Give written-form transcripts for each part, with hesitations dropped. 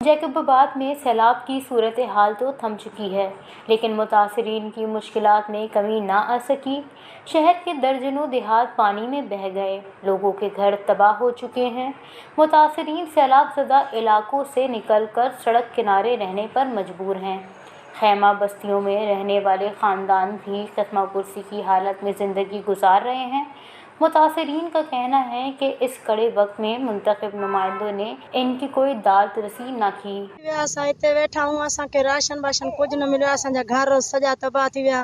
जैकबाबाद में सैलाब की सूरत हाल तो थम चुकी है, लेकिन मुतासरीन की मुश्किलात में कमी ना आ सकी। शहर के दर्जनों देहात पानी में बह गए, लोगों के घर तबाह हो चुके हैं। मुतासरीन सैलाब ज़दा इलाकों से निकलकर सड़क किनारे रहने पर मजबूर हैं। खैमा बस्तियों में रहने वाले ख़ानदान भी ख़त्मा-पुरसी की हालत में ज़िंदगी गुजार रहे हैं। मुतासरीन का कहना है कि इस कड़े वक्त में मुंतखब नुमाइंदों ने इनकी कोई दाद रसी न की। असां हिते वेठा आहियूं, असांखे राशन बाशन कुझु न मिलियो, असांजा घर सॼा तबाह थी विया,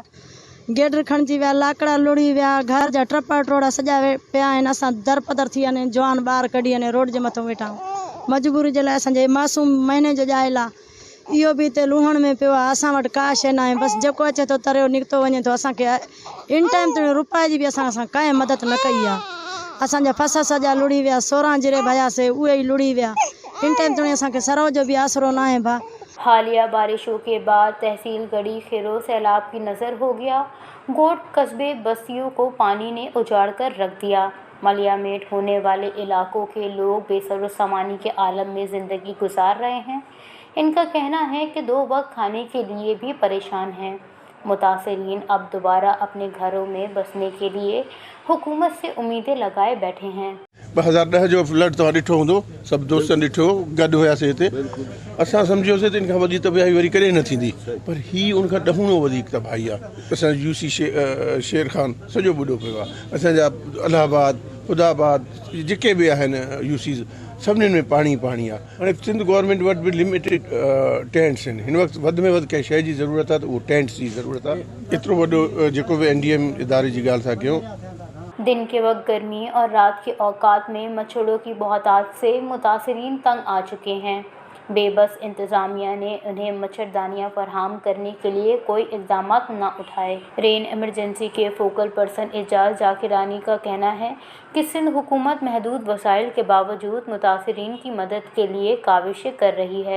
गेडर खणिजी विया, लाकड़ा लुड़ी विया, घर जा टपा टोड़ा सॼा पिया आहिनि। असां दरपदर थी अने जवान ॿार कढी अने रोड जे मथां वेठा आहियूं। मजबूरी जे लाइ असांजे मासूम महीने जो ॼायल आहे, इहो बि हिते लूहण में पियो आहे। असां वटि का शइ न आहे, बसि जेको अचे थो तरियो निकितो वञे थो। असांखे इन टाइम ते रुपए जी बि असां कांई मदद न कई आहे। असांजा फस सॼा लुड़ी विया, 16 जिरे भयासीं उहे ई लुड़ी विया। इन टाइम ताईं असांखे सरो जो भी आसरो ना है भा। हालिया बारिशों के बाद तहसील गढ़ी खीरों सैलाब की नज़र हो गया। गोट कस्बे बस्तियों को पानी ने उजाड़ कर रख दिया। मलियामेट होने वाले इलाकों के लोग बेसब्र सामानी के आलम में ज़िंदगी गुजार रहे हैं। इनका कहना है कि 2 वक्त खाने के लिए भी परेशान हैं। मुतासरीन अब दोबारा अपने घरों में बसने के लिए हुकूमत से उम्मीदें लगाए बैठे हैं। 2010 जो फ्लड तो ॾिठो हूंदो, सभु दोस्तनि ॾिठो, गॾु हुयासीं हिते। असां सम्झियोसीं त इन खां वधीक तबाही वरी कॾहिं न थींदी, पर ही उन खां ॾहुणो वधीक तबाही आहे। असांजो यूसी शेर खान सॼो ॿुॾो पियो आहे। असांजा इलाहाबाद, खुदाबाद जेके बि आहिनि यूसीज़, सभिनीनि में पाणी पाणी आहे। हाणे सिंध गवर्नमेंट वटि बि लिमिटेड टेंट्स आहिनि। हिन वक़्तु वधि में वधि कंहिं शइ जी ज़रूरत आहे त उहो टेंट्स जी ज़रूरत आहे। एतिरो वॾो जेको बि NDM इदारे जी ॻाल्हि था कयूं। दिन के वक्त गर्मी और रात के औकात में मच्छरों की बहुतायत से मुतासरीन तंग आ चुके हैं। बेबस इंतज़ामिया ने उन्हें मच्छरदानियाँ फराहम करने के लिए कोई इक़दाम न उठाए। रेन एमरजेंसी के फोकल पर्सन एजाज जाकिरानी का कहना है कि सिंध हुकूमत महदूद वसाइल के बावजूद मुतासरीन की मदद के लिए काविशें कर रही है।